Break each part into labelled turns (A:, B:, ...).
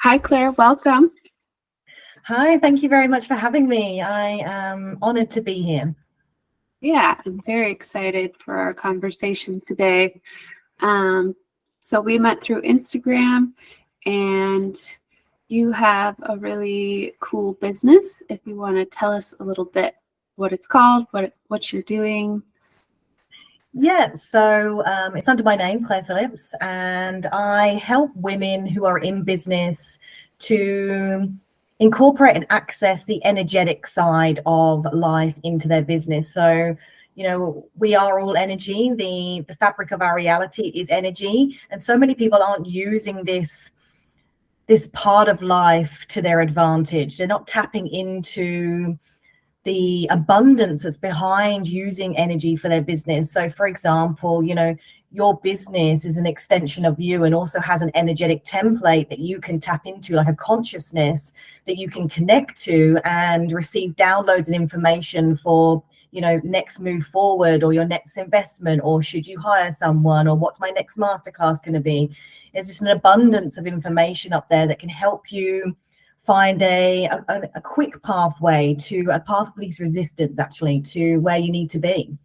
A: Hi, Claire. Welcome.
B: Hi, thank you very much for having me. I am honored to be here.
A: Yeah, I'm very excited for our conversation today. Um, so we met through Instagram, and you have a really cool business. If you want to tell us a little bit what it's called, what you're doing.
B: Yeah, so it's under my name, Claire Phillips, and I help women who are in business to incorporate and access the energetic side of life into their business. So, we are all energy. The fabric of our reality is energy, and so many people aren't using this part of life to their advantage. They're not tapping into the abundance that's behind using energy for their business. So, for example, your business is an extension of you and also has an energetic template that you can tap into, like a consciousness that you can connect to and receive downloads and information for, next move forward, or your next investment, or should you hire someone, or what's my next masterclass going to be. There's just an abundance of information up there that can help you find a quick pathway to a path of least resistance, actually, to where you need to be.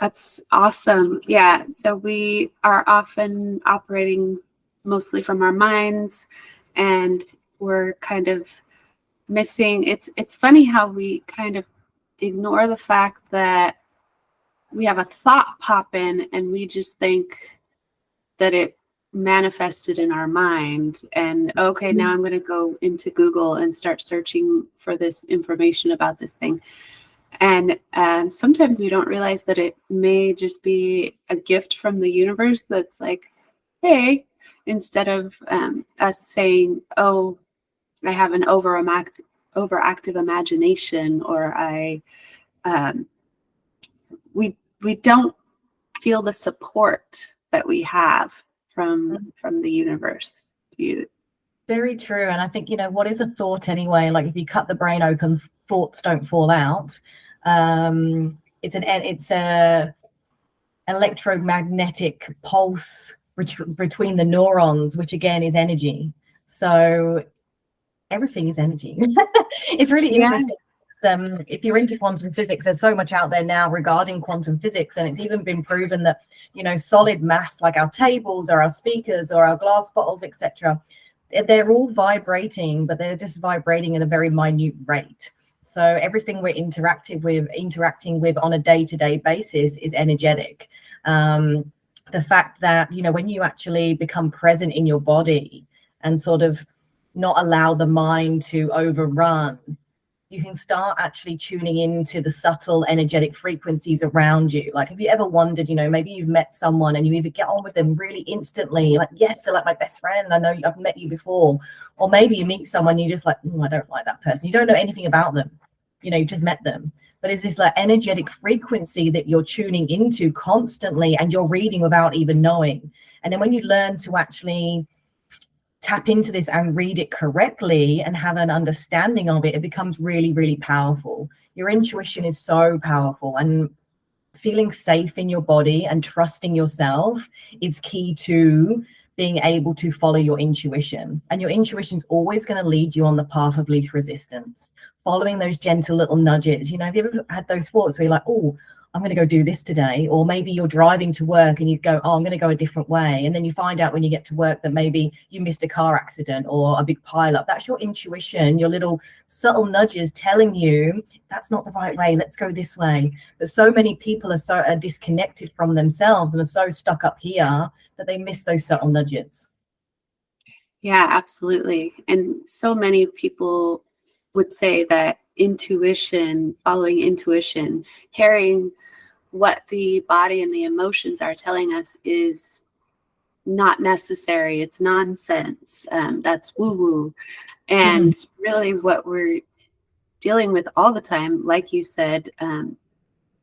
A: That's awesome. Yeah. So we are often operating mostly from our minds, and we're kind of missing. It's funny how we kind of ignore the fact that we have a thought pop in and we just think that it manifested in our mind, and okay, now I'm going to go into Google and start searching for this information about this thing. And sometimes we don't realize that it may just be a gift from the universe that's like, hey, instead of us saying, oh, I have an overactive imagination, or we don't feel the support that we have from the universe.
B: Very true. And I think, what is a thought anyway? Like, if you cut the brain open, thoughts don't fall out. It's a electromagnetic pulse between the neurons, which again is energy. So everything is energy. It's really interesting. If you're into quantum physics, there's so much out there now regarding quantum physics, and it's even been proven that, solid mass like our tables or our speakers or our glass bottles, etc., they're all vibrating, but they're just vibrating at a very minute rate. So everything we're interacting with on a day-to-day basis is energetic. The fact that, when you actually become present in your body and sort of not allow the mind to overrun, you can start actually tuning into the subtle energetic frequencies around you. Like, have you ever wondered, maybe you've met someone and you either get on with them really instantly, like, yes, they're like my best friend, I know I've met you before, or maybe you meet someone, you're just like, I don't like that person. You don't know anything about them, you just met them, but it's this like energetic frequency that you're tuning into constantly, and you're reading without even knowing. And then when you learn to actually tap into this and read it correctly and have an understanding of it, it becomes really, really powerful. Your intuition is so powerful, and feeling safe in your body and trusting yourself is key to being able to follow your intuition. And your intuition is always going to lead you on the path of least resistance, following those gentle little nudges. Have you ever had those thoughts where you're like, oh, I'm going to go do this today? Or maybe you're driving to work and you go, oh, I'm going to go a different way. And then you find out when you get to work that maybe you missed a car accident or a big pileup. That's your intuition, your little subtle nudges telling you that's not the right way. Let's go this way. But so many people are disconnected from themselves and are so stuck up here that they miss those subtle nudges.
A: Yeah, absolutely. And so many people would say that following intuition, hearing what the body and the emotions are telling us is not necessary. It's nonsense. That's woo-woo. And really what we're dealing with all the time, like you said,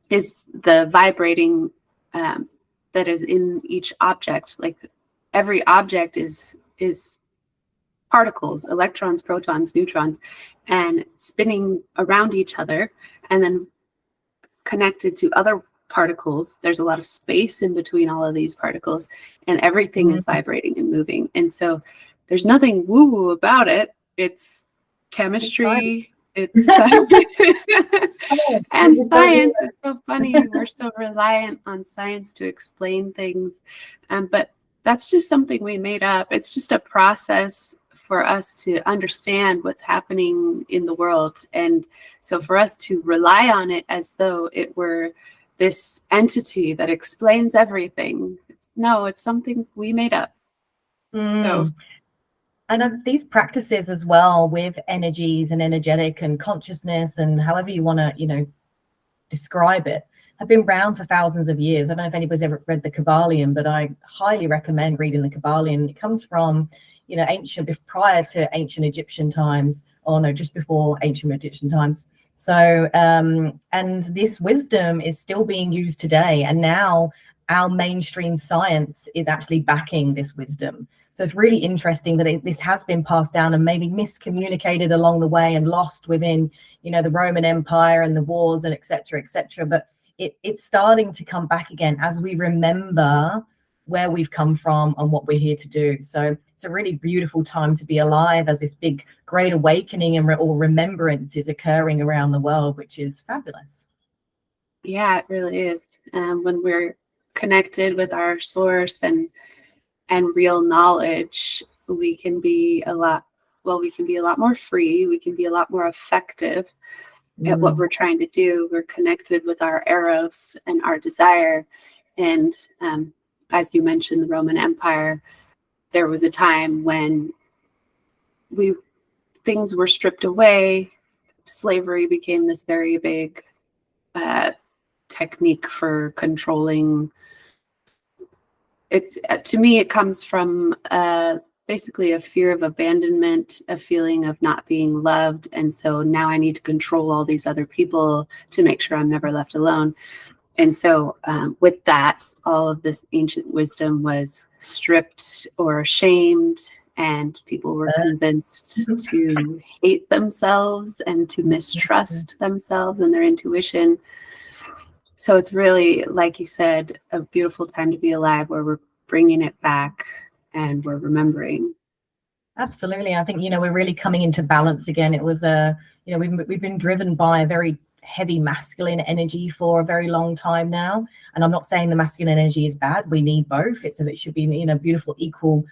A: is the vibrating that is in each object. Like, every object is particles, electrons, protons, neutrons, and spinning around each other and then connected to other particles. There's a lot of space in between all of these particles, and everything is vibrating and moving. And so there's nothing woo-woo about it. It's chemistry, it's and science. It's so funny. We're so reliant on science to explain things. But that's just something we made up. It's just a process for us to understand what's happening in the world. And so for us to rely on it as though it were this entity that explains everything. No, it's something we made up. So.
B: And these practices as well with energies and energetic and consciousness and however you want to, describe it, have been around for thousands of years. I don't know if anybody's ever read the Kabbalion, but I highly recommend reading the Kabbalion. It comes from, prior to ancient Egyptian times, or no, just before ancient Egyptian times. So, and this wisdom is still being used today. And now our mainstream science is actually backing this wisdom. So it's really interesting that this has been passed down and maybe miscommunicated along the way and lost within, the Roman Empire and the wars and et cetera, but it's starting to come back again as we remember where we've come from and what we're here to do. So it's a really beautiful time to be alive as this big, great awakening or remembrance is occurring around the world, which is fabulous.
A: Yeah, it really is. When we're connected with our source and real knowledge, we can be a lot more free. We can be a lot more effective at what we're trying to do. We're connected with our eros and our desire. And as you mentioned, the Roman Empire, there was a time when things were stripped away. Slavery became this very big technique for controlling. It's to me, it comes from basically a fear of abandonment, a feeling of not being loved. And so now I need to control all these other people to make sure I'm never left alone. And so with that, all of this ancient wisdom was stripped or shamed, and people were convinced to hate themselves and to mistrust themselves and their intuition. So it's really, like you said, a beautiful time to be alive, where we're bringing it back and we're remembering.
B: Absolutely. I think, we're really coming into balance again. It was we've been driven by a very heavy masculine energy for a very long time now. And I'm not saying the masculine energy is bad. We need both. It should be, beautiful, equal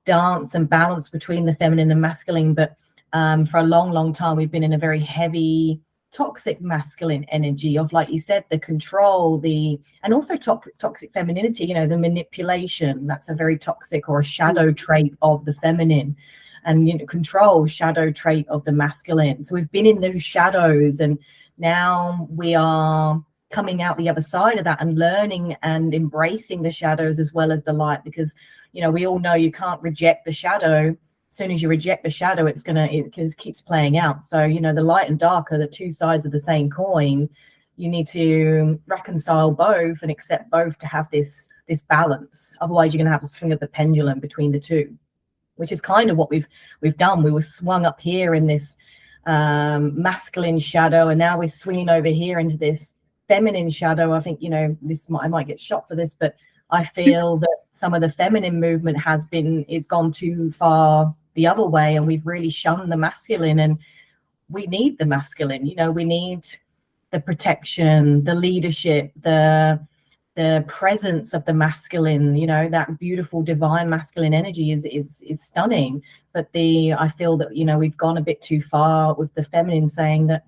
B: dance and balance between the feminine and masculine. But for a long, long time, we've been in a very heavy, toxic masculine energy of, like you said, the control, and also toxic femininity, the manipulation. That's a very toxic or a shadow trait of the feminine, and control, shadow trait of the masculine. So we've been in those shadows, and now we are coming out the other side of that and learning and embracing the shadows as well as the light, because we all know you can't reject the shadow. As soon as you reject the shadow, it keeps playing out. So, the light and dark are the two sides of the same coin. You need to reconcile both and accept both to have this balance. Otherwise, you're going to have to swing of the pendulum between the two, which is kind of what we've done. We were swung up here in this masculine shadow, and now we're swinging over here into this feminine shadow. I think, I might get shot for this, but I feel that some of the feminine movement is gone too far the other way, and we've really shunned the masculine. And we need the masculine. We need the protection, the leadership, the presence of the masculine. That beautiful divine masculine energy is stunning. But I feel that we've gone a bit too far with the feminine, saying that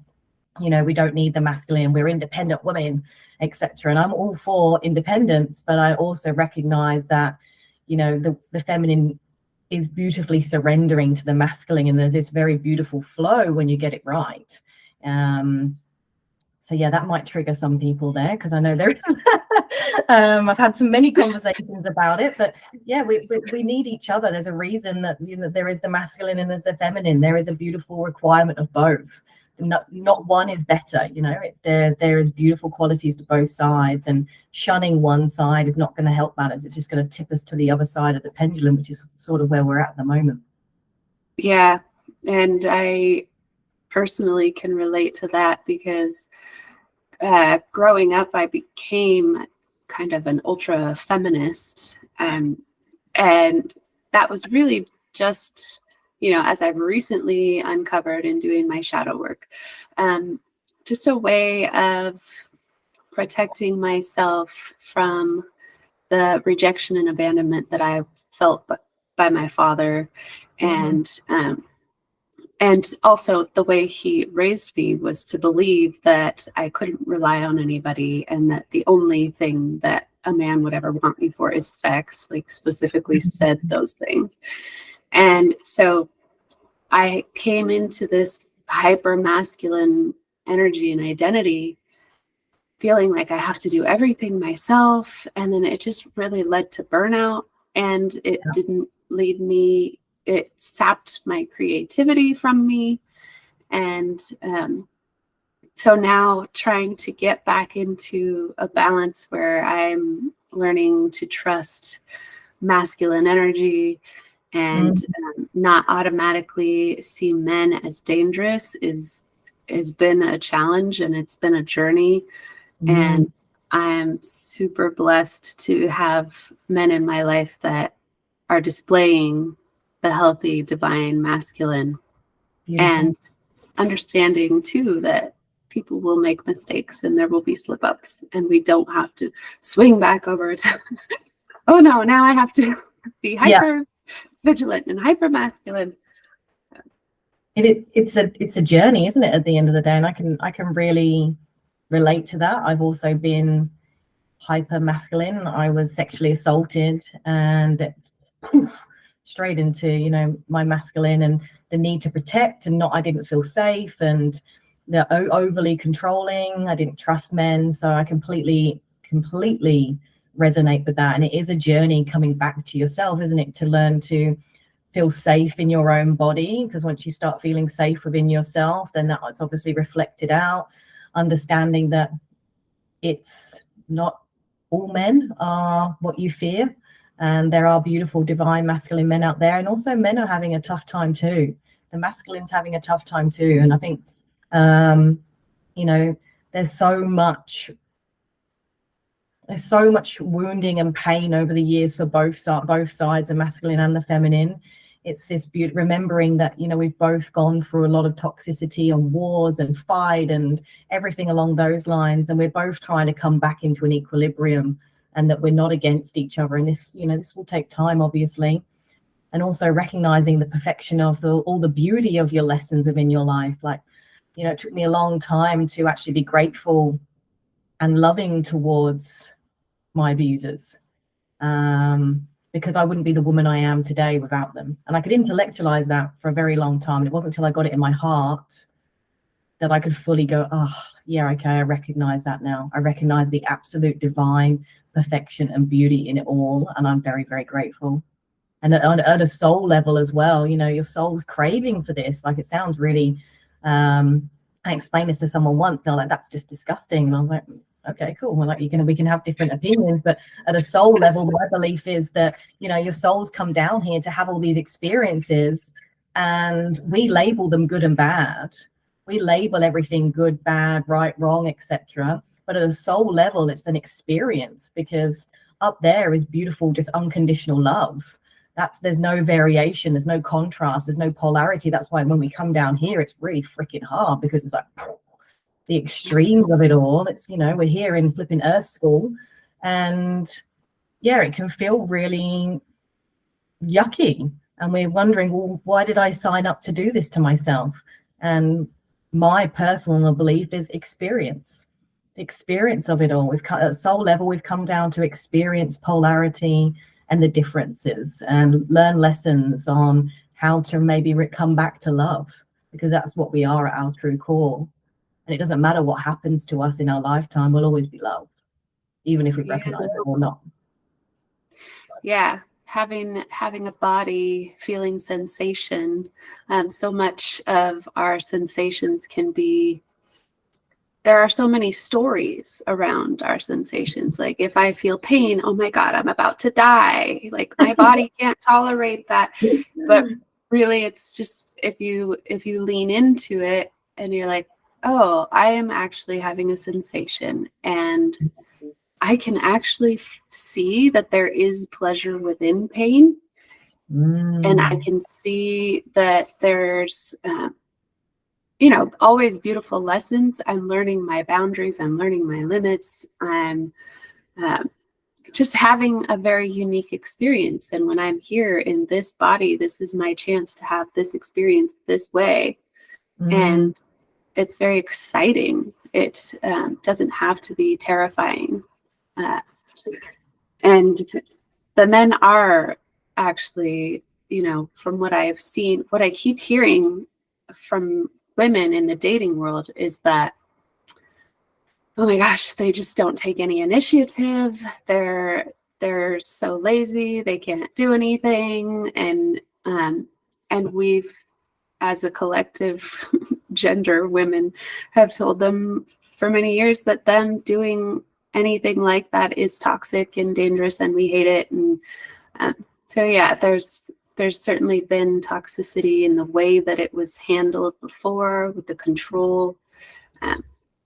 B: we don't need the masculine, we're independent women, etc. And I'm all for independence, but I also recognize that the feminine is beautifully surrendering to the masculine, and there's this very beautiful flow when you get it right. So yeah, that might trigger some people there, because I know there I've had many conversations about it, but yeah, we need each other. There's a reason that there is the masculine and there's the feminine. There is a beautiful requirement of both. Not one is better. There is beautiful qualities to both sides, and shunning one side is not going to help matters. It's just going to tip us to the other side of the pendulum, which is sort of where we're at the moment.
A: Yeah, and I personally can relate to that, because growing up, I became kind of an ultra feminist, and that was really just, as I've recently uncovered in doing my shadow work, just a way of protecting myself from the rejection and abandonment that I felt by my father. And also the way he raised me was to believe that I couldn't rely on anybody, and that the only thing that a man would ever want me for is sex, like specifically said those things. And so I came into this hyper masculine energy and identity feeling like I have to do everything myself. And then it just really led to burnout, and it didn't lead me. It sapped my creativity from me. And so now trying to get back into a balance where I'm learning to trust masculine energy and not automatically see men as dangerous has been a challenge, and it's been a journey. And I'm super blessed to have men in my life that are displaying the healthy, divine, masculine. Beautiful. And understanding too that people will make mistakes and there will be slip ups, and we don't have to swing back over to, oh no, now I have to be hyper vigilant and hyper masculine.
B: It's a journey, isn't it, at the end of the day? And I can really relate to that. I've also been hyper masculine. I was sexually assaulted, and straight into my masculine, and the need to protect, and I didn't feel safe, and the overly controlling. I didn't trust men. So I completely resonate with that. And it is a journey coming back to yourself, isn't it, to learn to feel safe in your own body, because once you start feeling safe within yourself, then that's obviously reflected out. Understanding that it's not all men are what you fear, and there are beautiful divine masculine men out there, and also men are having a tough time too. The masculine's having a tough time too. And I think there's so much wounding and pain over the years for both sides, the masculine and the feminine. It's this remembering that we've both gone through a lot of toxicity and wars and fight and everything along those lines, and we're both trying to come back into an equilibrium, and that we're not against each other. And this will take time, obviously. And also recognizing the perfection of all the beauty of your lessons within your life. Like, it took me a long time to actually be grateful and loving towards my abusers, because I wouldn't be the woman I am today without them. And I could intellectualize that for a very long time. And it wasn't until I got it in my heart that I could fully go, oh, yeah, okay, I recognize that now. I recognize the absolute divine perfection and beauty in it all. And I'm very, very grateful. And at a soul level as well, your soul's craving for this. Like, it sounds really, I explained this to someone once, and they're like, that's just disgusting. And I was like, okay, cool. Well, we can have different opinions, but at a soul level, my belief is that, your souls come down here to have all these experiences, and we label them good and bad. We label everything good, bad, right, wrong, etc. But at a soul level, it's an experience, because up there is beautiful, just unconditional love. There's no variation, there's no contrast, there's no polarity. That's why when we come down here, it's really freaking hard, because it's like the extremes of it all. It's, we're here in flipping Earth School, and it can feel really yucky. And we're wondering, well, why did I sign up to do this to myself? And my personal belief is experience. The experience of it all. At soul level, we've come down to experience polarity and the differences, and learn lessons on how to maybe come back to love, because that's what we are at our true core. And it doesn't matter what happens to us in our lifetime, we'll always be loved, even if we recognize it or not.
A: Yeah. Having a body, feeling sensation. So much of our sensations there are so many stories around our sensations. Like, if I feel pain, oh my God, I'm about to die. Like, my body can't tolerate that. But really, it's just, if you lean into it and you're like, oh, I am actually having a sensation, and I can actually see that there is pleasure within pain. And I can see that there's, always beautiful lessons. I'm learning my boundaries. I'm learning my limits. I'm just having a very unique experience. And when I'm here in this body, this is my chance to have this experience this way. And it's very exciting. It doesn't have to be terrifying. And the men are actually, from what I've seen, what I keep hearing from women in the dating world is that, oh my gosh, they just don't take any initiative. They're so lazy. They can't do anything. And we've, as a collective gender, women have told them for many years that them doing anything like that is toxic and dangerous, and we hate it. And so yeah, there's certainly been toxicity in the way that it was handled before with the control.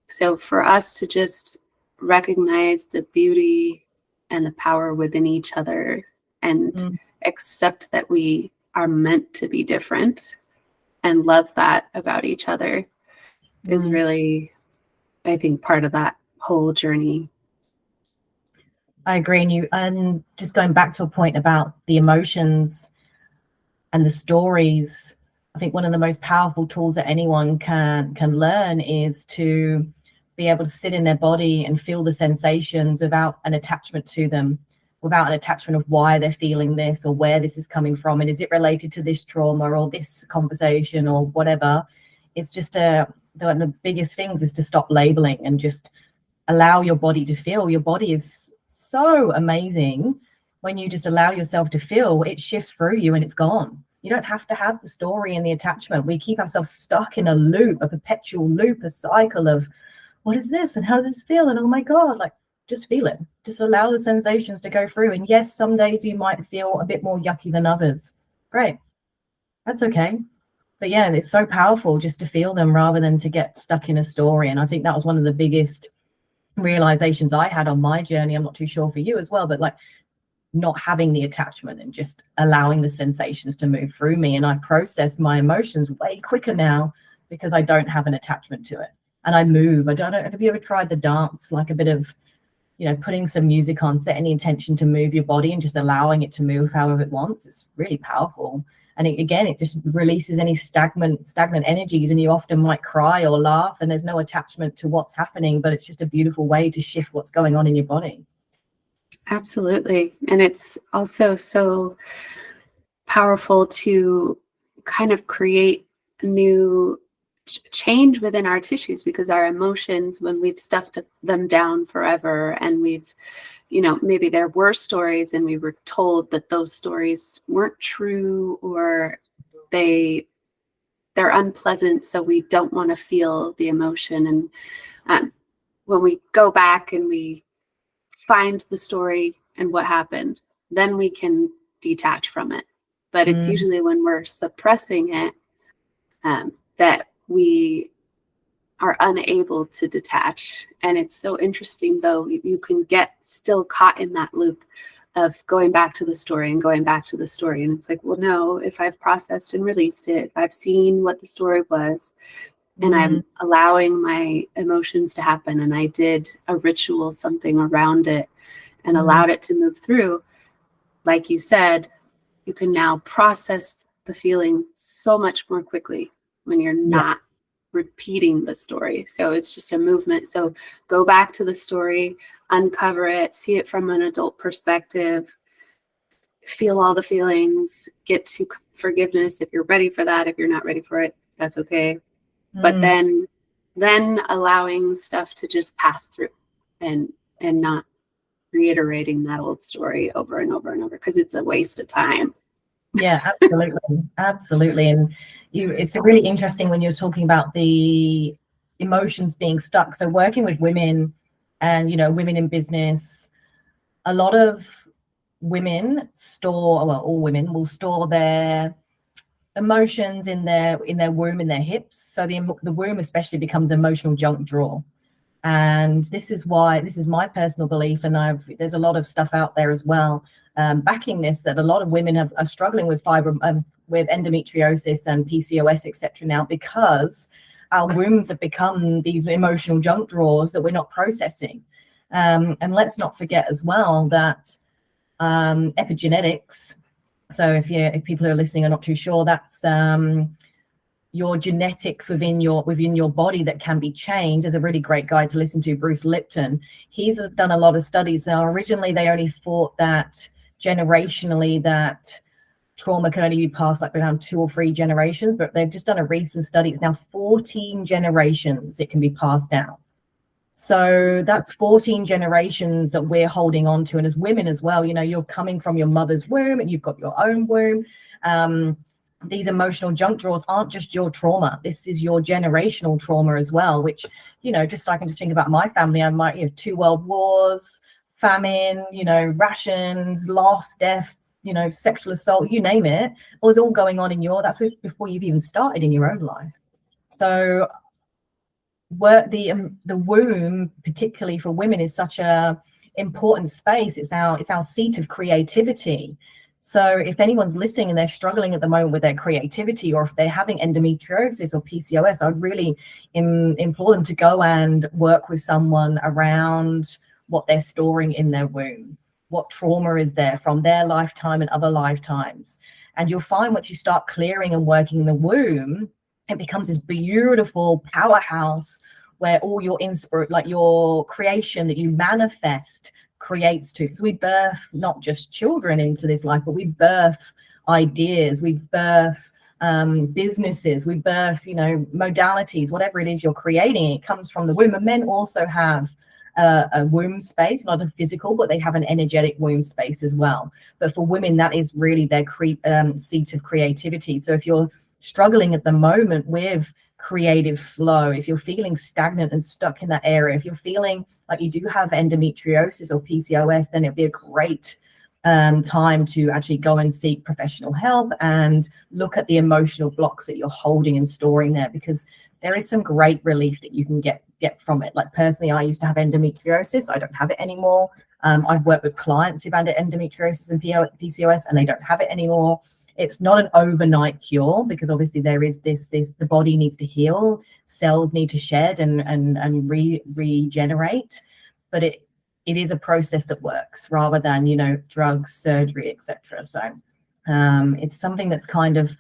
A: So for us to just recognize the beauty and the power within each other and accept that we are meant to be different and love that about each other is really, I think, part of that whole journey.
B: I agree. And just going back to a point about the emotions and the stories, I think one of the most powerful tools that anyone can learn is to be able to sit in their body and feel the sensations without an attachment to them, without an attachment of why they're feeling this or where this is coming from, and is it related to this trauma or this conversation or whatever. It's just one of the biggest things is to stop labeling and just allow your body to feel. Your body is so amazing. When you just allow yourself to feel, it shifts through you and it's gone. You don't have to have the story and the attachment. We keep ourselves stuck in a loop, a perpetual loop, a cycle of what is this and how does this feel, and oh my god, like, just feel it. Just allow the sensations to go through. And yes, some days you might feel a bit more yucky than others. Great, that's okay. But yeah, it's so powerful just to feel them rather than to get stuck in a story. And I think that was one of the biggest realizations I had on my journey. I'm not too sure for you as well, but like not having the attachment and just allowing the sensations to move through me. And I process my emotions way quicker now because I don't have an attachment to it. And I move. I don't know, have you ever tried the dance, like a bit of, putting some music on, setting the intention to move your body and just allowing it to move however it wants? It's really powerful. And it just releases any stagnant energies, and you often might cry or laugh and there's no attachment to what's happening, but it's just a beautiful way to shift what's going on in your body.
A: Absolutely. And it's also so powerful to kind of create new change within our tissues, because our emotions, when we've stuffed them down forever and we've, maybe there were stories and we were told that those stories weren't true, or they're unpleasant, so we don't want to feel the emotion. And when we go back and we find the story and what happened, then we can detach from it. But it's usually when we're suppressing it that we are unable to detach. And it's so interesting, though, you can get still caught in that loop of going back to the story and going back to the story. And it's like, well, no, if I've processed and released it, if I've seen what the story was, and I'm allowing my emotions to happen, and I did a ritual, something around it, and allowed it to move through, like you said, you can now process the feelings so much more quickly when you're not repeating the story. So it's just a movement. So go back to the story, uncover it, see it from an adult perspective, feel all the feelings, get to forgiveness if you're ready for that. If you're not ready for it, that's okay. But then allowing stuff to just pass through and not reiterating that old story over and over and over, because it's a waste of time.
B: Yeah, absolutely. And it's really interesting when you're talking about the emotions being stuck. So working with women and women in business, a lot of women all women will store their emotions in their womb, in their hips. So the womb especially becomes emotional junk drawer. And this is my personal belief, and there's a lot of stuff out there as well backing this, that a lot of women are struggling with with endometriosis and PCOS, etc. now, because our wombs have become these emotional junk drawers that we're not processing. And let's not forget as well that epigenetics. So if people who are listening are not too sure, that's your genetics within your body that can be changed. There's a really great guy to listen to, Bruce Lipton. He's done a lot of studies. Now, originally they only thought that generationally that trauma can only be passed like around 2 or 3 generations, but they've just done a recent study. It's now 14 generations it can be passed down. So that's 14 generations that we're holding on to. And as women as well, you know, you're coming from your mother's womb and you've got your own womb. These emotional junk drawers aren't just your trauma. This is your generational trauma as well, which, you know, just I can just think about my family. I might, you know, 2 world wars, famine, you know, rations, loss, death, you know, sexual assault, you name it. It was all going on in that's before you've even started in your own life. So the womb, particularly for women, is such a important space. It's our seat of creativity. So if anyone's listening and they're struggling at the moment with their creativity, or if they're having endometriosis or PCOS, I'd really implore them to go and work with someone around what they're storing in their womb, what trauma is there from their lifetime and other lifetimes. And you'll find once you start clearing and working the womb, it becomes this beautiful powerhouse where all your your creation that you manifest creates to. Because we birth not just children into this life, but we birth ideas, we birth businesses, we birth, you know, modalities, whatever it is you're creating, it comes from the womb. And men also have a womb space, not a physical, but they have an energetic womb space as well. But for women, that is really their seat of creativity. So if you're struggling at the moment with creative flow, if you're feeling stagnant and stuck in that area, if you're feeling like you do have endometriosis or PCOS, then it'd be a great time to actually go and seek professional help and look at the emotional blocks that you're holding and storing there, because there is some great relief that you can get from it. Like personally, I used to have endometriosis. I don't have it anymore. I've worked with clients who've had endometriosis and PCOS and they don't have it anymore. It's not an overnight cure, because obviously there is the body needs to heal, cells need to shed and regenerate, but it is a process that works rather than, you know, drugs, surgery, etc. So it's something that's kind of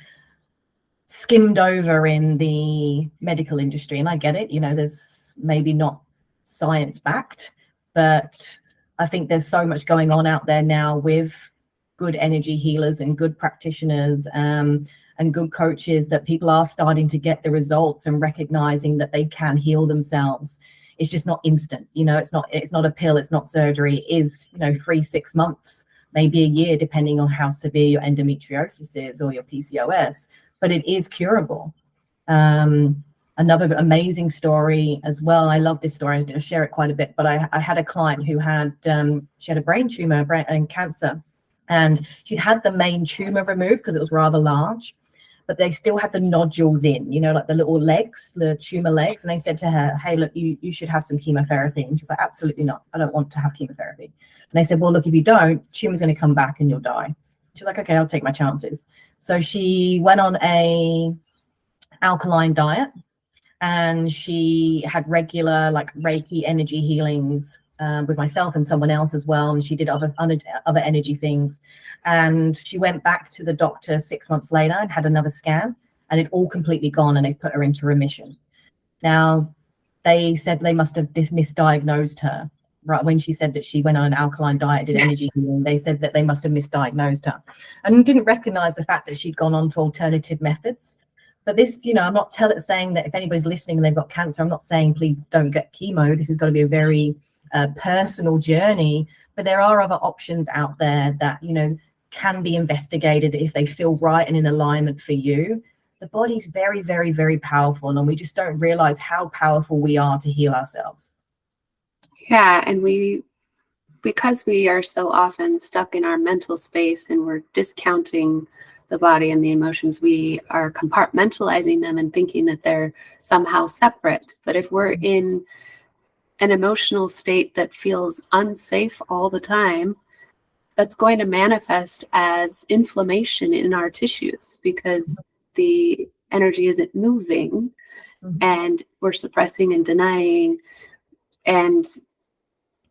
B: skimmed over in the medical industry, and I get it, you know, there's maybe not science backed, but I think there's so much going on out there now with good energy healers and good practitioners and good coaches, that people are starting to get the results and recognizing that they can heal themselves. It's just not instant, you know, it's not a pill, it's not surgery. It is, you know, 3-6 months, maybe a year, depending on how severe your endometriosis is or your PCOS, but it is curable. Another amazing story as well. I love this story. I share it quite a bit, but I had a client who had she had a brain tumor and cancer, and she'd had the main tumor removed because it was rather large, but they still had the nodules in, you know, like the little legs, the tumor legs. And they said to her, hey, look, you should have some chemotherapy. And she's like, absolutely not. I don't want to have chemotherapy. And they said, well, look, if you don't, tumor's going to come back and you'll die. She's like, okay, I'll take my chances. So she went on a alkaline diet, and she had regular like Reiki energy healings with myself and someone else as well. And she did other energy things. And she went back to the doctor 6 months later and had another scan, and it all completely gone, and they put her into remission. Now, they said they must have misdiagnosed her. Right when she said that she went on an alkaline diet, did energy healing, they said that they must have misdiagnosed her and didn't recognize the fact that she'd gone on to alternative methods. But this, you know, I'm not saying that if anybody's listening and they've got cancer, I'm not saying please don't get chemo. This has got to be a very personal journey. But there are other options out there that, you know, can be investigated if they feel right and in alignment for you. The body's very, very, very powerful, and we just don't realize how powerful we are to heal ourselves.
A: Yeah, and because we are so often stuck in our mental space and we're discounting the body and the emotions, we are compartmentalizing them and thinking that they're somehow separate. But if we're in an emotional state that feels unsafe all the time, that's going to manifest as inflammation in our tissues because the energy isn't moving and we're suppressing and denying. And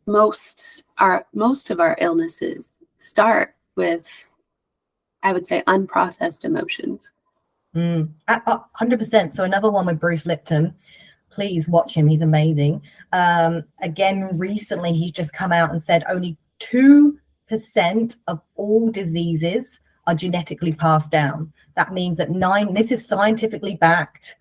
A: most of our illnesses start with, I would say, unprocessed emotions.
B: 100%. So another one with Bruce Lipton. Please watch him. He's amazing. Again, recently he's just come out and said only 2% of all diseases are genetically passed down. That means that this is scientifically backed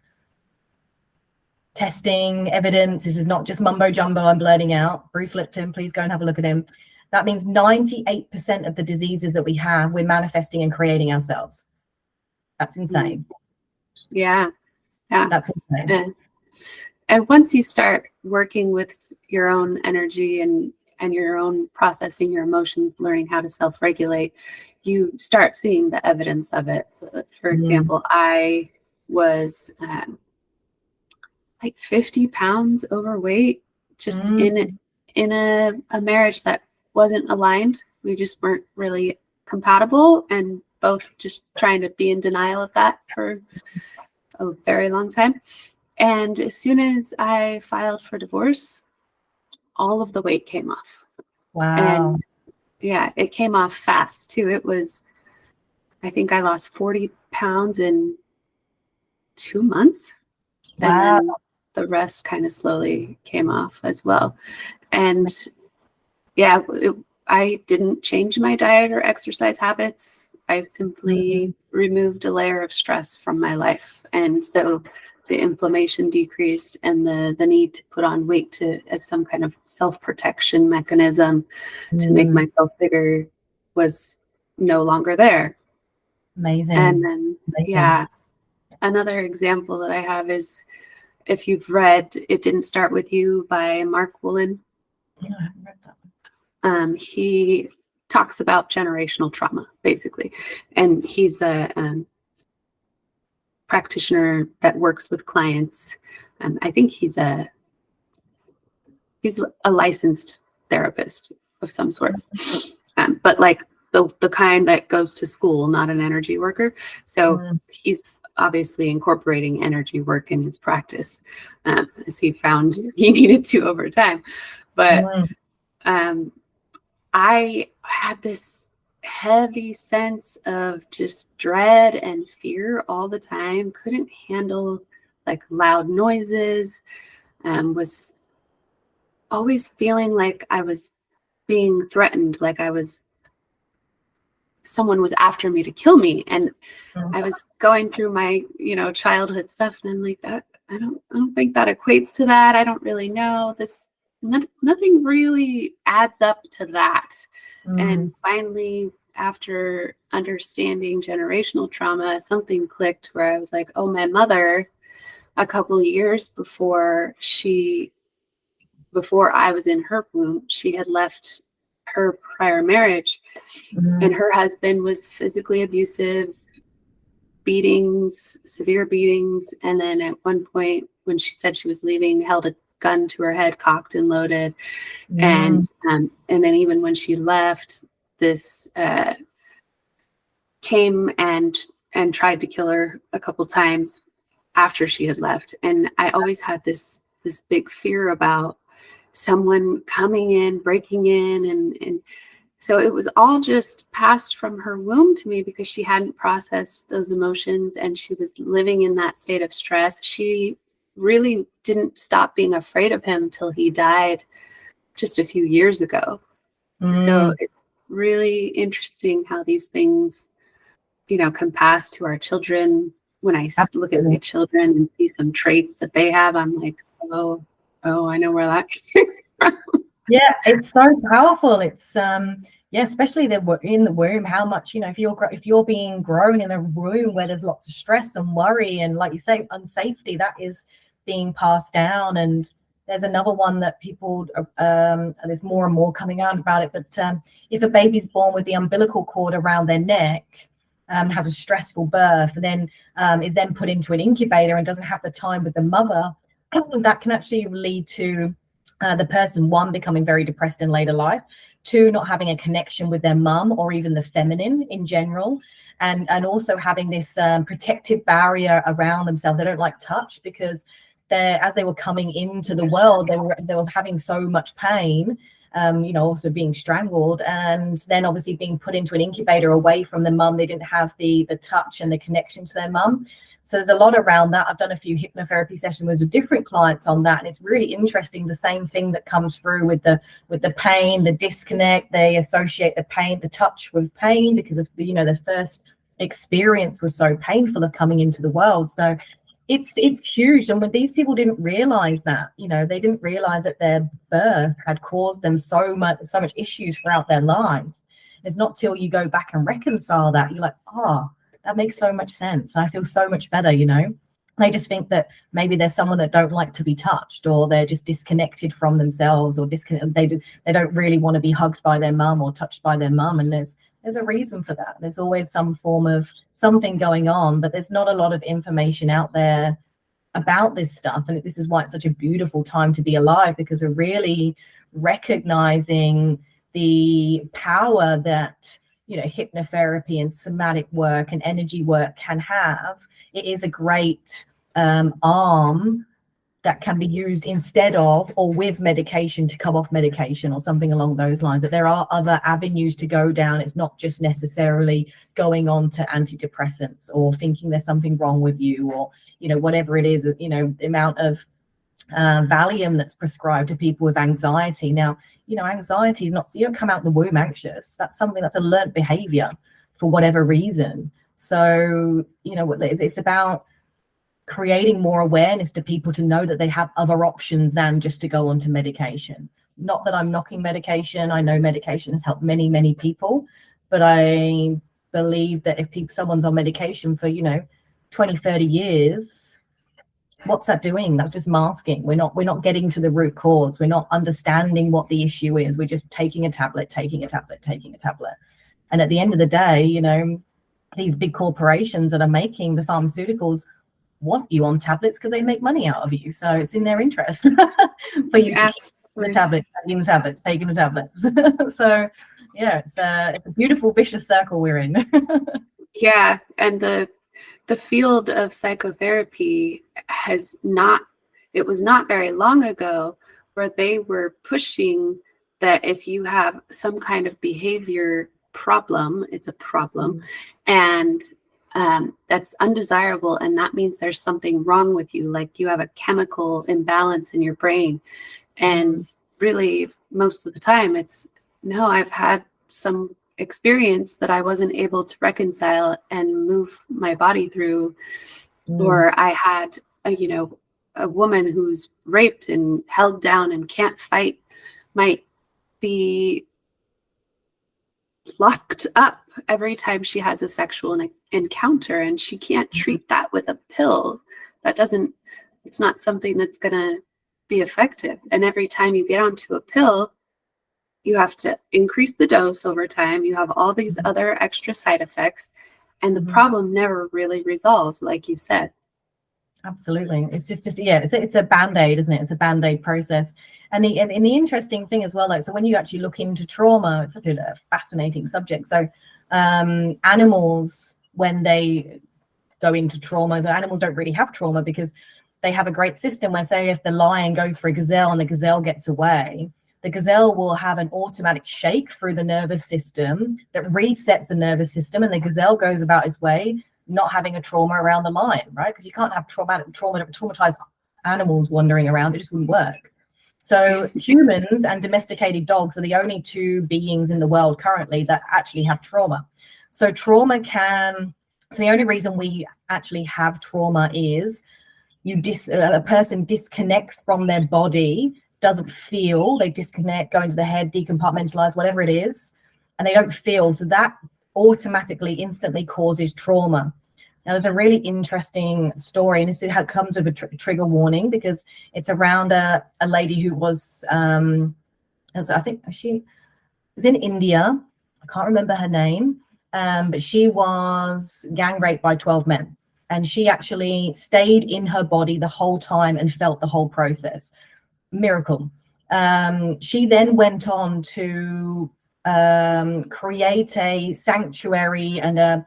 B: testing evidence. This is not just mumbo jumbo I'm blurting out. Bruce Lipton, please go and have a look at him. That means 98% of the diseases that we have, we're manifesting and creating ourselves. That's insane.
A: Yeah.
B: That's insane.
A: And once you start working with your own energy and your own processing your emotions, learning how to self-regulate, you start seeing the evidence of it. For example, I was like 50 pounds overweight, just in a marriage that wasn't aligned. We just weren't really compatible, and both just trying to be in denial of that for a very long time. And as soon as I filed for divorce, all of the weight came off.
B: Wow.
A: And yeah, it came off fast too. It was, I think I lost 40 pounds in 2 months.
B: Wow.
A: And then the rest kind of slowly came off as well. And yeah, I didn't change my diet or exercise habits. I simply removed a layer of stress from my life. And so the inflammation decreased, and the need to put on weight as some kind of self-protection mechanism to make myself bigger was no longer there.
B: Amazing.
A: And then, another example that I have is, if you've read It Didn't Start With You by Mark Woolen.
B: Yeah, I haven't read that one.
A: He talks about generational trauma, basically. And he's a practitioner that works with clients. I think he's a licensed therapist of some sort, but like the kind that goes to school, not an energy worker. So he's obviously incorporating energy work in his practice, as he found he needed to over time. But I had this heavy sense of just dread and fear all the time. Couldn't handle like loud noises, was always feeling like I was being threatened, like someone was after me to kill me. And I was going through my, childhood stuff, and I'm like, that I don't think that equates to that. I don't really know this. Nothing really adds up to that. And finally, after understanding generational trauma, something clicked where I was like, oh, my mother, a couple of years before I was in her womb, she had left her prior marriage, and her husband was physically abusive, beatings, severe beatings. And then at one point when she said she was leaving, held a gun to her head, cocked and loaded. And then even when she left, this came and tried to kill her a couple times after she had left. And I always had this big fear about someone coming in, breaking in, and so it was all just passed from her womb to me because she hadn't processed those emotions, and she was living in that state of stress. She really didn't stop being afraid of him till he died just a few years ago. So it's really interesting how these things, can pass to our children. When I look at my children and see some traits that they have, I'm like, oh, I know where that came from.
B: Yeah, it's so powerful. It's especially in the womb, how much, if you're being grown in a room where there's lots of stress and worry and, like you say, unsafety, that is being passed down. And there's another one that people there's more and more coming out about it, but if a baby's born with the umbilical cord around their neck, has a stressful birth, and then is then put into an incubator and doesn't have the time with the mother, that can actually lead to the person, one, becoming very depressed in later life, 2, not having a connection with their mum or even the feminine in general, and also having this protective barrier around themselves. They don't like touch because as they were coming into the world, they were having so much pain, also being strangled, and then obviously being put into an incubator away from the mum. They didn't have the touch and the connection to their mum. So there's a lot around that. I've done a few hypnotherapy sessions with different clients on that, and it's really interesting. The same thing that comes through with the pain, the disconnect. They associate the pain, the touch with pain, because of the first experience was so painful of coming into the world. So it's huge. And when these people didn't realize that, they didn't realize that their birth had caused them so much issues throughout their lives. It's not till you go back and reconcile that you're like, that makes so much sense. I feel so much better. They just think that maybe there's someone that don't like to be touched, or they're just disconnected from themselves, or they don't really want to be hugged by their mum or touched by their mum. And there's a reason for that. There's always some form of something going on, but there's not a lot of information out there about this stuff. And this is why it's such a beautiful time to be alive, because we're really recognizing the power that hypnotherapy and somatic work and energy work can have. It is a great arm that can be used instead of or with medication to come off medication or something along those lines. That there are other avenues to go down. It's not just necessarily going on to antidepressants or thinking there's something wrong with you, or whatever it is, the amount of Valium that's prescribed to people with anxiety. Now, anxiety is not, so you don't come out the womb anxious. That's something that's a learned behavior for whatever reason. So, it's about creating more awareness to people to know that they have other options than just to go onto medication. Not that I'm knocking medication. I know medication has helped many, many people, but I believe that if someone's on medication for, 20, 30 years, what's that doing? That's just masking. We're not getting to the root cause. We're not understanding what the issue is. We're just taking a tablet. And at the end of the day, these big corporations that are making the pharmaceuticals want you on tablets because they make money out of you. So it's in their interest for you to keep the tablets, taking the tablets. So yeah, it's a beautiful vicious circle we're in.
A: Yeah, and the field of psychotherapy it was not very long ago where they were pushing that if you have some kind of behavior problem, it's a problem, and that's undesirable, and that means there's something wrong with you, like you have a chemical imbalance in your brain. And really, most of the time, it's no, I've had some experience that I wasn't able to reconcile and move my body through, or I had a woman who's raped and held down and can't fight, might be locked up every time she has a sexual encounter, and she can't treat that with a pill. It's not something that's going to be effective. And every time you get onto a pill, you have to increase the dose over time. You have all these other extra side effects, and the problem never really resolves, like you said.
B: Absolutely. It's just it's a band-aid, isn't it? It's a band-aid process. And the interesting thing as well, so when you actually look into trauma, it's such a fascinating subject. So animals, when they go into trauma, the animals don't really have trauma because they have a great system where, say, if the lion goes for a gazelle and the gazelle gets away, the gazelle will have an automatic shake through the nervous system that resets the nervous system, and the gazelle goes about its way, not having a trauma around the lion, right? Because you can't have traumatized animals wandering around. It just wouldn't work. So humans and domesticated dogs are the only two beings in the world currently that actually have trauma. So the only reason we actually have trauma is a person disconnects from their body, doesn't feel, they disconnect, go into the head, decompartmentalize, whatever it is, and they don't feel. So that automatically, instantly causes trauma. Now, there's a really interesting story, and this comes with a trigger warning, because it's around a lady who was, I think she was in India. I can't remember her name, but she was gang raped by 12 men, and she actually stayed in her body the whole time and felt the whole process. Miracle. She then went on to create a sanctuary and a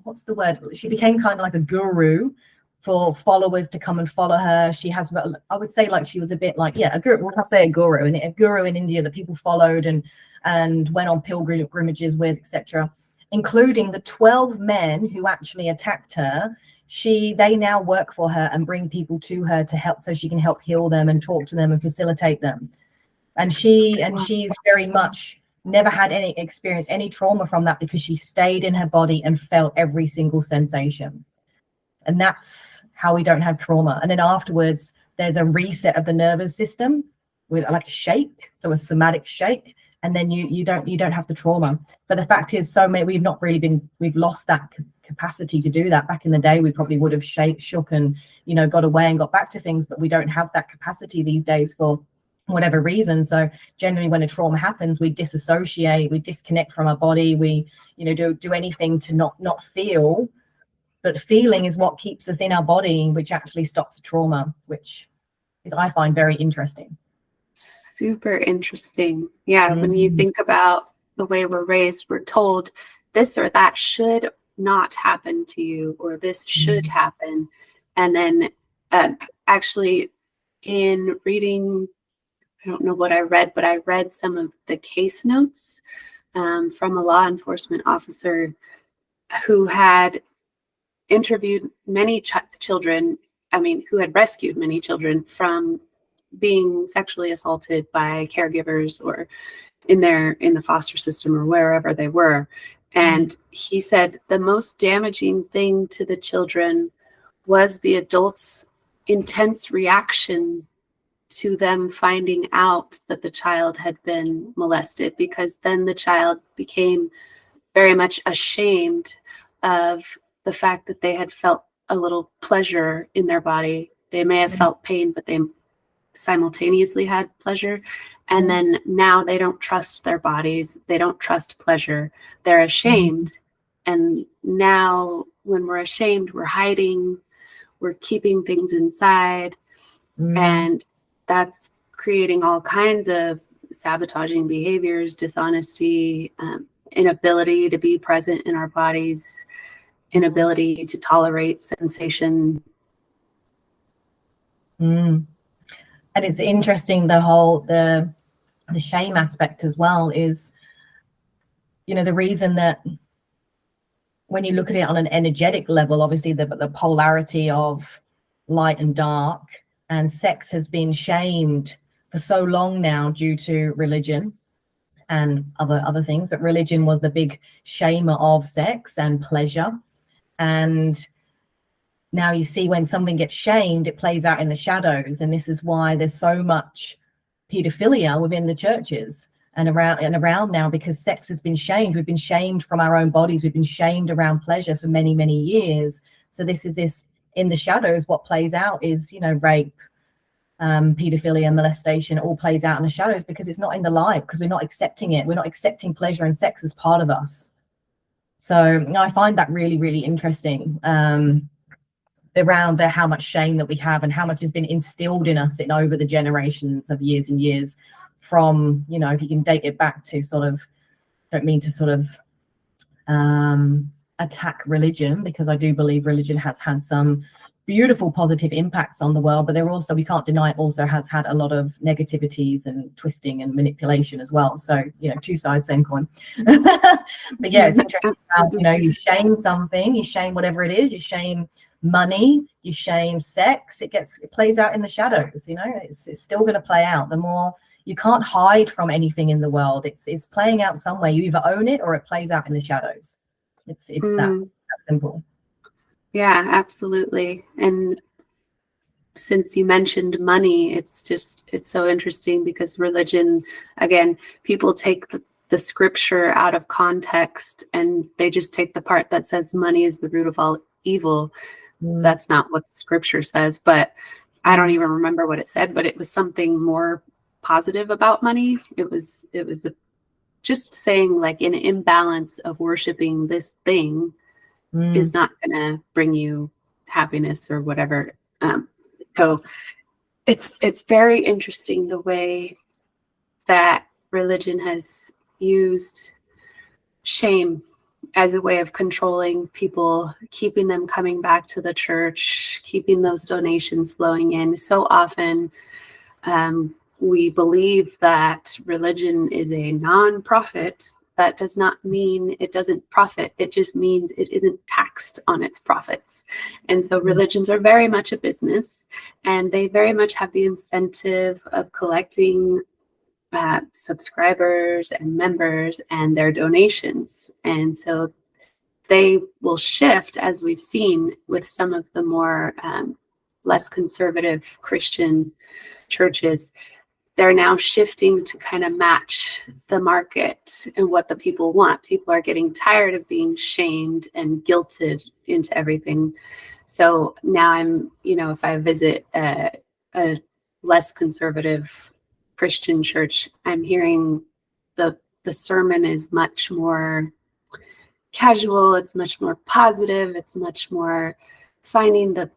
B: what's the word? She became kind of like a guru for followers to come and follow her. She has, I would say, like she was a bit like, yeah, a guru. Well, I'll say a guru, and a guru in India that people followed and went on pilgrimages with, etc., including the 12 men who actually attacked her. They now work for her and bring people to her to help, so she can help heal them and talk to them and facilitate them. And she's very much never had any experience, any trauma from that, because she stayed in her body and felt every single sensation. And that's how we don't have trauma. And then afterwards, there's a reset of the nervous system with like a shake, so a somatic shake, and then you don't have the trauma. But the fact is, we've lost that capacity to do that. Back in the day, we probably would have shook and got away and got back to things, but we don't have that capacity these days for whatever reason. So generally when a trauma happens, we disassociate, we disconnect from our body, we do anything to not feel. But feeling is what keeps us in our body, which actually stops the trauma, which is, I find, very interesting.
A: Super interesting. Yeah, when you think about the way we're raised, we're told this or that should not happen to you, or this should happen. And then actually in reading, I don't know what I read, but I read some of the case notes from a law enforcement officer who had interviewed many children, who had rescued many children from being sexually assaulted by caregivers or in the foster system or wherever they were. And he said the most damaging thing to the children was the adults' intense reaction to them finding out that the child had been molested, because then the child became very much ashamed of the fact that they had felt a little pleasure in their body. They may have felt pain, but they simultaneously had pleasure. And then now they don't trust their bodies. They don't trust pleasure. They're ashamed. And now when we're ashamed, we're hiding, we're keeping things inside. And that's creating all kinds of sabotaging behaviors, dishonesty, inability to be present in our bodies, inability to tolerate sensation.
B: And it's interesting, the shame aspect as well is, the reason that when you look at it on an energetic level, obviously the polarity of light and dark, and sex has been shamed for so long now due to religion and other things, but religion was the big shamer of sex and pleasure. And now you see when something gets shamed, it plays out in the shadows. And this is why there's so much pedophilia within the churches and around now, because sex has been shamed. We've been shamed from our own bodies. We've been shamed around pleasure for many, many years. So this in the shadows, what plays out is, rape, pedophilia, molestation, all plays out in the shadows because it's not in the light, because we're not accepting it. We're not accepting pleasure and sex as part of us. So I find that really, really interesting, around how much shame that we have and how much has been instilled in us over the generations of years and years from, if you can date it back to don't mean to attack religion, because I do believe religion has had some beautiful positive impacts on the world, but we can't deny it also has had a lot of negativities and twisting and manipulation as well. So, two sides, same coin. But yeah, it's interesting how, you shame something, you shame whatever it is, you shame money, you shame sex, it plays out in the shadows. It's still going to play out. The more you can't hide from anything in the world, it's playing out somewhere. You either own it or it plays out in the shadows. It's that simple.
A: Yeah, absolutely. And since you mentioned money, it's so interesting because religion, again, people take the scripture out of context and they just take the part that says money is the root of all evil. That's not what the scripture says, but I don't even remember what it said, but it was something more positive about money. It was just saying like an imbalance of worshiping this thing is not going to bring you happiness or whatever. So it's very interesting the way that religion has used shame as a way of controlling people, keeping them coming back to the church, keeping those donations flowing in. So often we believe that religion is a non-profit. That does not mean it doesn't profit. It just means it isn't taxed on its profits. And so religions are very much a business, and they very much have the incentive of collecting subscribers and members and their donations. And so they will shift, as we've seen with some of the more less conservative Christian churches. They're now shifting to kind of match the market and what the people want. People are getting tired of being shamed and guilted into everything. So now if I visit a less conservative Christian church, I'm hearing the sermon is much more casual. It's much more positive. It's much more finding the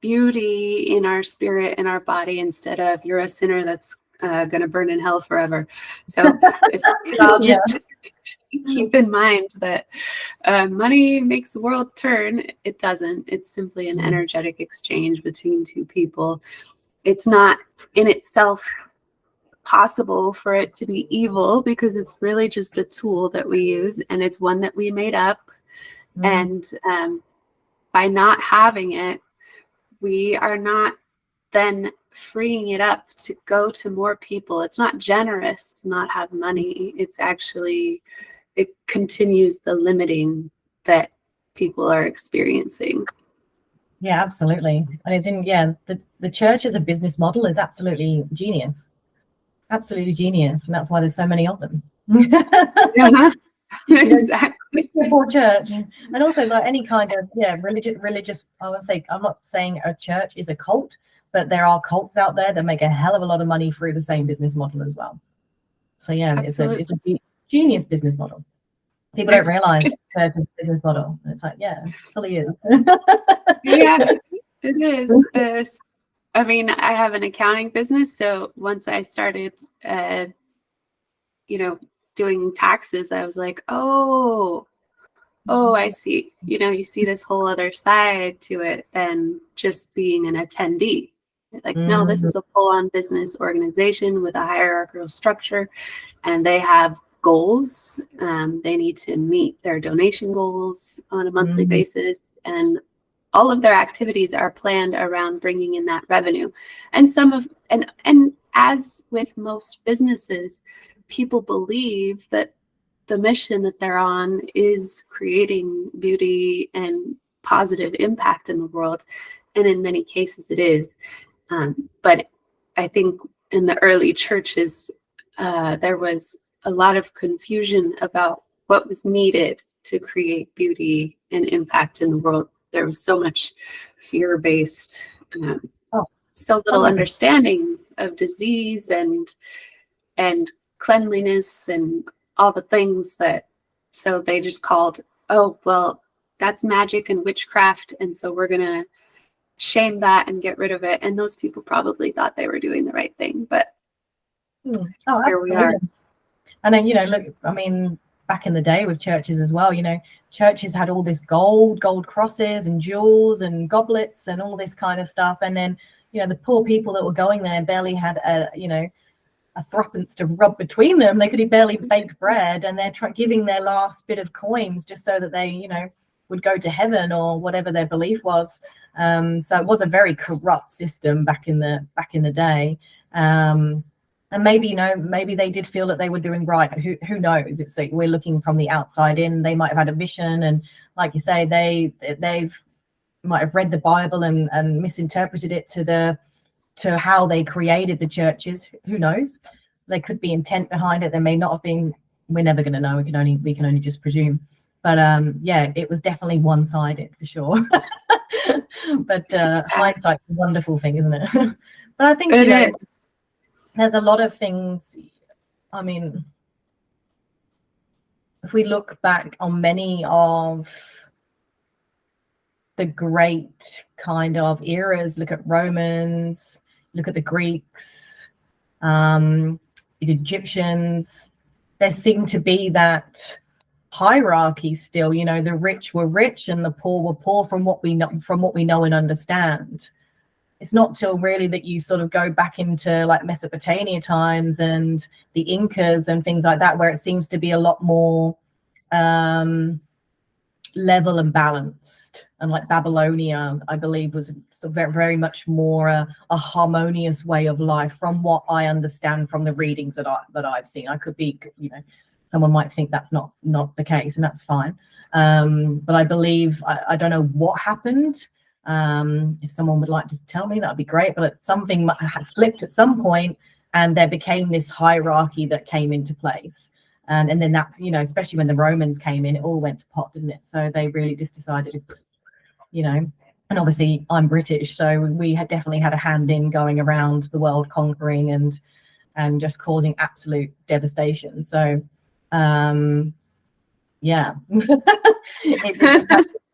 A: beauty in our spirit and our body, instead of you're a sinner that's going to burn in hell forever. So if we could all just keep in mind that money makes the world turn, it doesn't. It's simply an energetic exchange between two people. It's not in itself possible for it to be evil, because it's really just a tool that we use, and it's one that we made up. And by not having it, we are not then freeing it up to go to more people. It's not generous to not have money. It's actually, it continues the limiting that people are experiencing.
B: Yeah, absolutely. And it's the church as a business model is absolutely genius. Absolutely genius. And that's why there's so many of them.
A: Yeah. Exactly.
B: For church, and also like any kind of religious. I would say, I'm not saying a church is a cult, but there are cults out there that make a hell of a lot of money through the same business model as well. So it's a genius business model. People don't realize it's a business model. And it's like, it fully is.
A: Yeah, it is. I mean, I have an accounting business, so once I started doing taxes, I was like, oh, I see. You see this whole other side to it than just being an attendee. Like, no, this is a full-on business organization with a hierarchical structure, and they have goals. They need to meet their donation goals on a monthly basis, and all of their activities are planned around bringing in that revenue. And and as with most businesses, people believe that the mission that they're on is creating beauty and positive impact in the world. And in many cases it is. But I think in the early churches, there was a lot of confusion about what was needed to create beauty and impact in the world. There was so much fear-based, so little understanding of disease and cleanliness and all the things so they just called, oh, well, that's magic and witchcraft, and so we're going to shame that and get rid of it. And those people probably thought they were doing the right thing, but here we are.
B: And then, look, I mean, back in the day with churches as well, churches had all this gold crosses and jewels and goblets and all this kind of stuff. And then, the poor people that were going there barely had a threepence to rub between them. They could barely bake bread, and they're giving their last bit of coins just so that they, would go to heaven or whatever their belief was. So it was a very corrupt system back in the day. And maybe they did feel that they were doing right. Who knows? It's like we're looking from the outside in. They might have had a vision, and like you say, they've might have read the Bible and misinterpreted it to how they created the churches. Who knows? There could be intent behind it. There may not have been. We're never going to know. We can only just presume. But it was definitely one-sided for sure. But hindsight's a wonderful thing, isn't it? But I think there's a lot of things. I mean, if we look back on many of the great kind of eras, look at Romans, look at the Greeks, the Egyptians, there seemed to be that hierarchy still. You know, the rich were rich and the poor were poor, from what we know and understand. It's not till really that you sort of go back into like Mesopotamia times and the Incas and things like that, where it seems to be a lot more level and balanced. And like Babylonia, I believe, was so very, very much more a harmonious way of life, from what I understand from the readings that I've seen. I could be, you know, someone might think that's not the case, and that's fine. But I believe, I don't know what happened. If someone would like to tell me, that'd be great. But something had flipped at some point, and there became this hierarchy that came into place. And then that, you know, especially when the Romans came in, it all went to pot, didn't it? So they really just decided, you know, and obviously I'm British, so we had definitely had a hand in going around the world conquering and just causing absolute devastation. So yeah.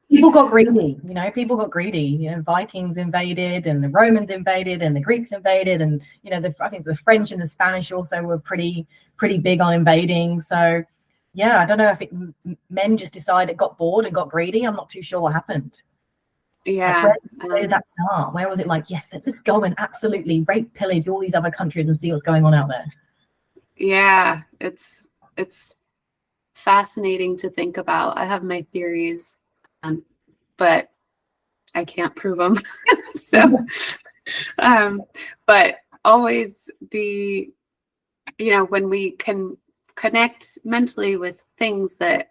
B: People got greedy, you know, you know, Vikings invaded and the Romans invaded and the Greeks invaded, and, you know, I think the French and the Spanish also were pretty big on invading. So yeah, I don't know if men just decided, got bored and got greedy. I'm not too sure what happened.
A: Yeah.
B: Like, where did that start? Where was it like, yes, let's just go and absolutely rape, pillage all these other countries and see what's going on out there?
A: Yeah, it's fascinating to think about. I have my theories, but I can't prove them. So, but always you know, when we can connect mentally with things that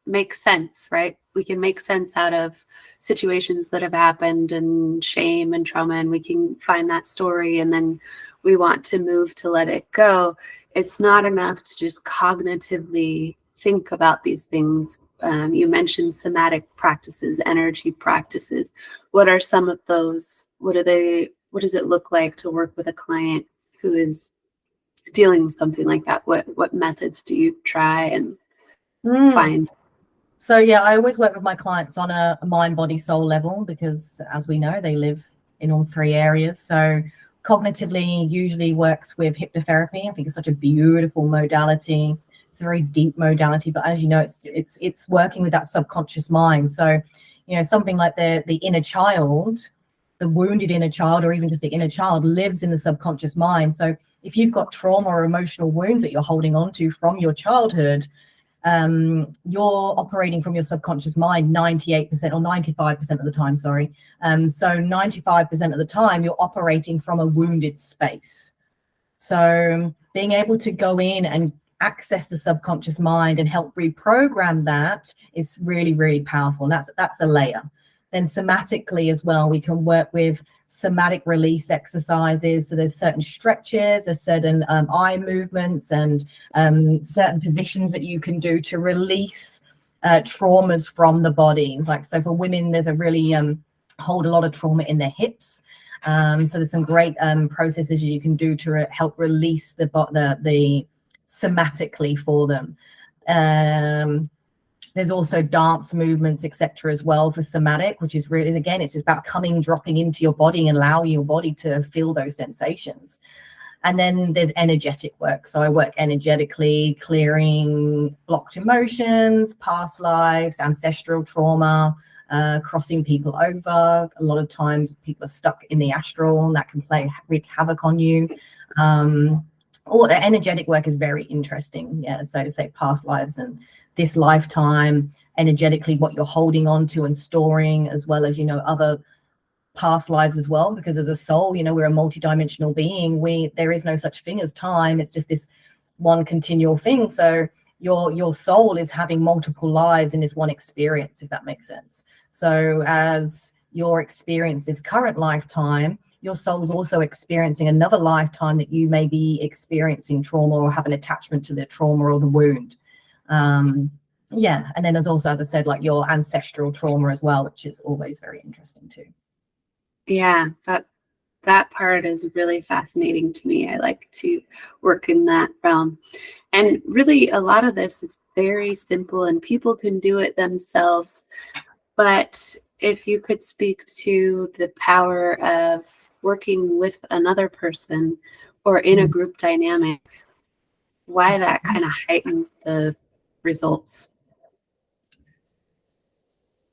A: make sense, right? We can make sense out of situations that have happened and shame and trauma, and we can find that story, and then we want to move to let it go. It's not enough to just cognitively think about these things. You mentioned somatic practices, energy practices. What are some of those? What does it look like to work with a client who is dealing with something like that? What methods do you try and find?
B: So yeah, I always work with my clients on a mind, body, soul level, because as we know, they live in all three areas. So cognitively usually works with hypnotherapy. I think it's such a beautiful modality. It's a very deep modality, but as you know, it's working with that subconscious mind. So, you know, something like the inner child, the wounded inner child, or even just the inner child, lives in the subconscious mind. So if you've got trauma or emotional wounds that you're holding on to from your childhood, you're operating from your subconscious mind 98% or 95% of the time, sorry. So 95% of the time you're operating from a wounded space. So being able to go in and access the subconscious mind and help reprogram that is really, really powerful. That's a layer. Then somatically as well, we can work with somatic release exercises. So there's certain stretches, there's certain eye movements, and certain positions that you can do to release traumas from the body. Like, so for women, there's a really hold a lot of trauma in their hips. So there's some great processes you can do to help release the somatically for them. There's also dance movements, etc., as well for somatic, which is really, again, it's just about dropping into your body and allowing your body to feel those sensations. And then there's energetic work. So I work energetically, clearing blocked emotions, past lives, ancestral trauma, crossing people over. A lot of times people are stuck in the astral, and that can wreak havoc on you. Or the energetic work is very interesting. Yeah, so to say past lives and this lifetime, energetically what you're holding on to and storing, as well as, you know, other past lives as well, because as a soul, you know, we're a multidimensional being. There is no such thing as time. It's just this one continual thing. So your soul is having multiple lives in this one experience, if that makes sense. So as your experience this current lifetime, your soul's also experiencing another lifetime that you may be experiencing trauma or have an attachment to the trauma or the wound. Yeah, and then there's also, as I said, like your ancestral trauma as well, which is always very interesting too.
A: Yeah, that part is really fascinating to me. I like to work in that realm. And really, a lot of this is very simple and people can do it themselves. But if you could speak to the power of working with another person or in a group dynamic, why that kind of heightens the results.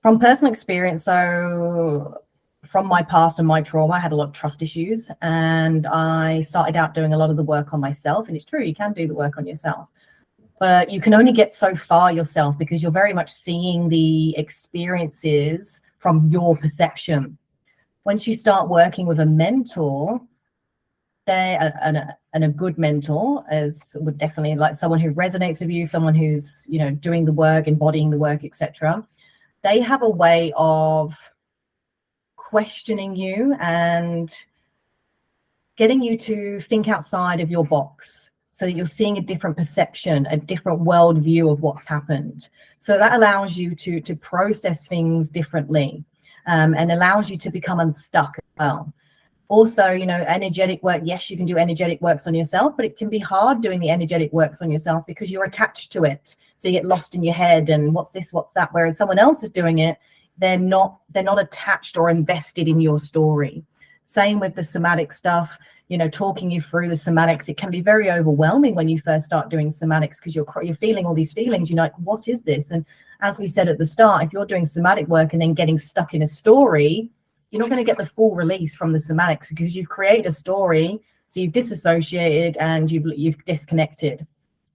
B: From personal experience, so from my past and my trauma, I had a lot of trust issues, and I started out doing a lot of the work on myself. And it's true, you can do the work on yourself, but you can only get so far yourself because you're very much seeing the experiences from your perception. Once you start working with a mentor, and a good mentor as would definitely like someone who resonates with you, someone who's, you know, doing the work, embodying the work, etc. They have a way of questioning you and getting you to think outside of your box so that you're seeing a different perception, a different world view of what's happened. So that allows you to process things differently, and allows you to become unstuck as well. Also, you know, energetic work, yes, you can do energetic works on yourself, but it can be hard doing the energetic works on yourself because you're attached to it. So you get lost in your head and what's this, what's that, whereas someone else is doing it, they're not attached or invested in your story. Same with the somatic stuff, you know, talking you through the somatics. It can be very overwhelming when you first start doing somatics because you're feeling all these feelings. You're like, what is this? And as we said at the start, if you're doing somatic work and then getting stuck in a story, you're not going to get the full release from the somatics because you've created a story, so you've disassociated and you've disconnected,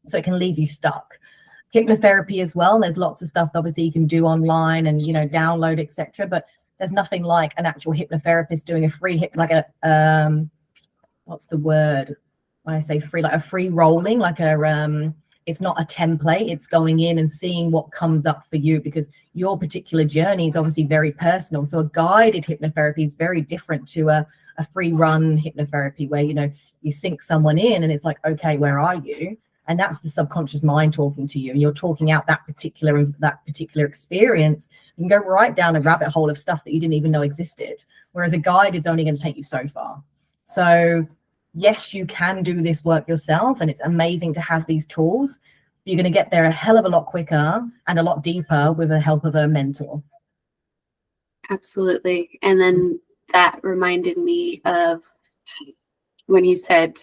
B: so it can leave you stuck. Hypnotherapy as well, there's lots of stuff obviously you can do online and, you know, download, etc., but there's nothing like an actual hypnotherapist doing a free like a what's the word when I say free, like a free rolling, like a it's not a template, it's going in and seeing what comes up for you because your particular journey is obviously very personal. So a guided hypnotherapy is very different to a free run hypnotherapy where, you know, you sink someone in and it's like, okay, where are you? And that's the subconscious mind talking to you, and you're talking out that particular experience. You can go right down a rabbit hole of stuff that you didn't even know existed, whereas a guide is only going to take you so far. So yes, you can do this work yourself, and it's amazing to have these tools. You're going to get there a hell of a lot quicker and a lot deeper with the help of a mentor.
A: Absolutely. And then that reminded me of when you said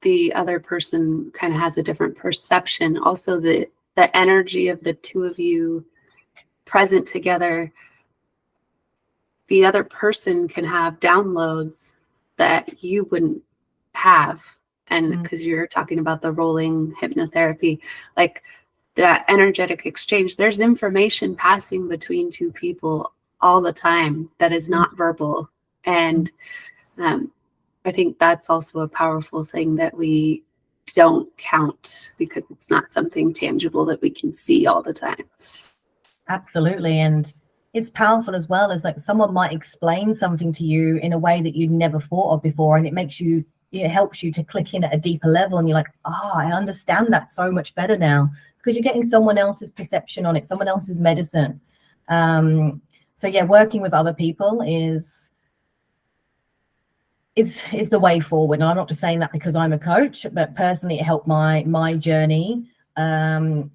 A: the other person kind of has a different perception. Also, the energy of the two of you present together, the other person can have downloads that you wouldn't have. And because you're talking about the rolling hypnotherapy, like that energetic exchange, there's information passing between two people all the time that is not verbal. And I think that's also a powerful thing that we don't count because it's not something tangible that we can see all the time.
B: Absolutely. And it's powerful as well as like someone might explain something to you in a way that you'd never thought of before. And it helps you to click in at a deeper level. And you're like, I understand that so much better now because you're getting someone else's perception on it, someone else's medicine. So yeah, working with other people is the way forward. And I'm not just saying that because I'm a coach, but personally it helped my journey, and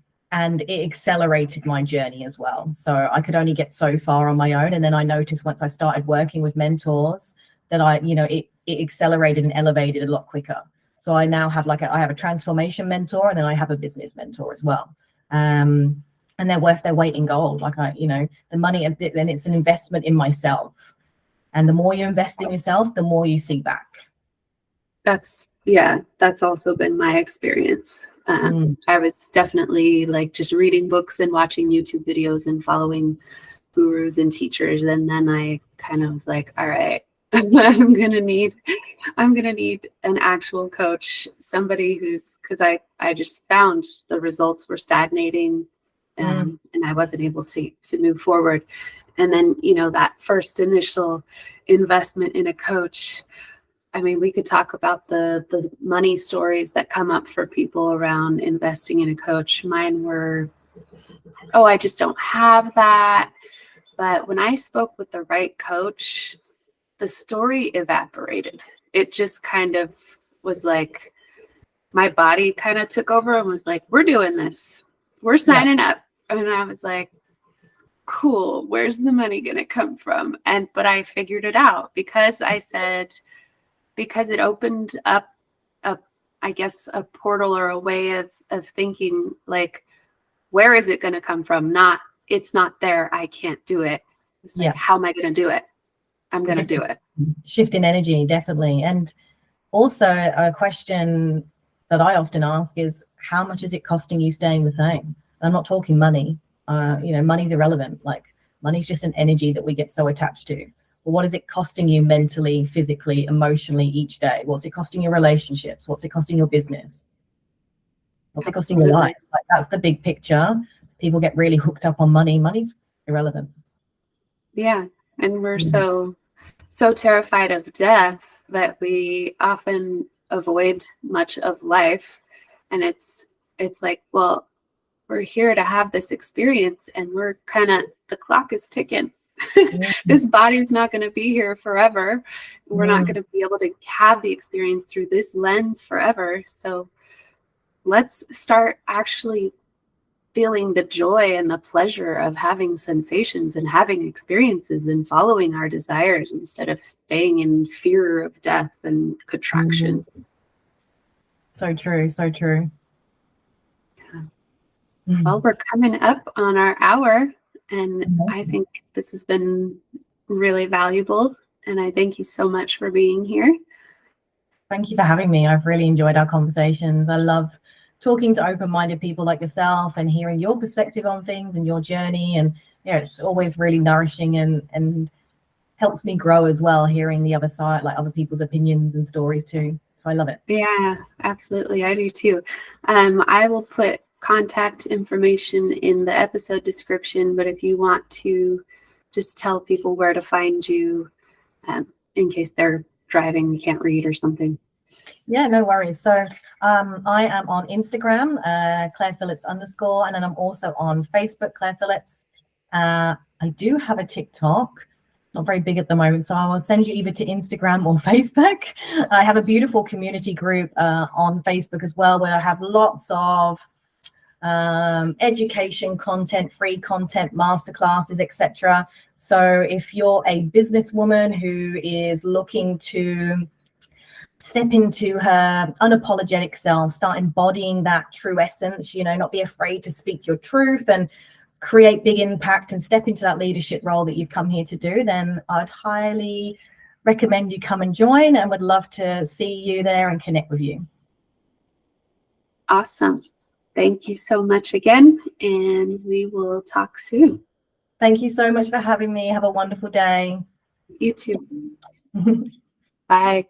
B: it accelerated my journey as well. So I could only get so far on my own, and then I noticed once I started working with mentors that it accelerated and elevated a lot quicker. So I now have I have a transformation mentor, and then I have a business mentor as well, and they're worth their weight in gold. The money, and it's an investment in myself. And the more you invest in yourself, the more you see back.
A: That's also been my experience. I was definitely just reading books and watching YouTube videos and following gurus and teachers. And then I kind of was like, all right, I'm gonna need an actual coach, somebody because I just found the results were stagnating, and I wasn't able to move forward. And then, that first initial investment in a coach, I mean, we could talk about the money stories that come up for people around investing in a coach. Mine were, I just don't have that. But when I spoke with the right coach, the story evaporated. It just kind of was like, my body kind of took over and was like, we're doing this. We're signing up. And I was like, cool, where's the money going to come from? But I figured it out because it opened up a I guess, a portal or a way of thinking, like, where is it going to come from? Not, it's not there, I can't do it. It's like, how am I going to do it? I'm going to do it.
B: Shift in energy, definitely. And also a question that I often ask is, how much is it costing you staying the same? I'm not talking money. Money's irrelevant. Like, money's just an energy that we get so attached to. But what is it costing you mentally, physically, emotionally each day? What's it costing your relationships? What's it costing your business? What's it costing your life? Like, that's the big picture. People get really hooked up on money. Money's irrelevant.
A: Yeah. And we're so terrified of death that we often avoid much of life. And it's like, well, we're here to have this experience, and we're the clock is ticking. This body's not going to be here forever. We're not going to be able to have the experience through this lens forever. So let's start actually feeling the joy and the pleasure of having sensations and having experiences and following our desires instead of staying in fear of death and contraction.
B: So true. So true.
A: Well, we're coming up on our hour, and I think this has been really valuable, and I thank you so much for being here.
B: Thank you for having me. I've really enjoyed our conversations. I love talking to open-minded people like yourself and hearing your perspective on things and your journey. And it's always really nourishing and helps me grow as well, hearing the other side, like other people's opinions and stories too. So I love it.
A: Yeah, absolutely. I do too. I will put contact information in the episode description, but if you want to just tell people where to find you, in case they're driving and can't read or something.
B: Yeah, no worries. So I am on Instagram, Claire Phillips _, and then I'm also on Facebook, Claire Phillips. I do have a TikTok, not very big at the moment, so I will send you either to Instagram or Facebook. I have a beautiful community group on Facebook as well, where I have lots of education content, free content, masterclasses, etc. So if you're a businesswoman who is looking to step into her unapologetic self, start embodying that true essence, not be afraid to speak your truth and create big impact and step into that leadership role that you've come here to do, then I'd highly recommend you come and join, and would love to see you there and connect with you.
A: Awesome. Thank you so much again, and we will talk soon.
B: Thank you so much for having me. Have a wonderful day.
A: You too. Bye.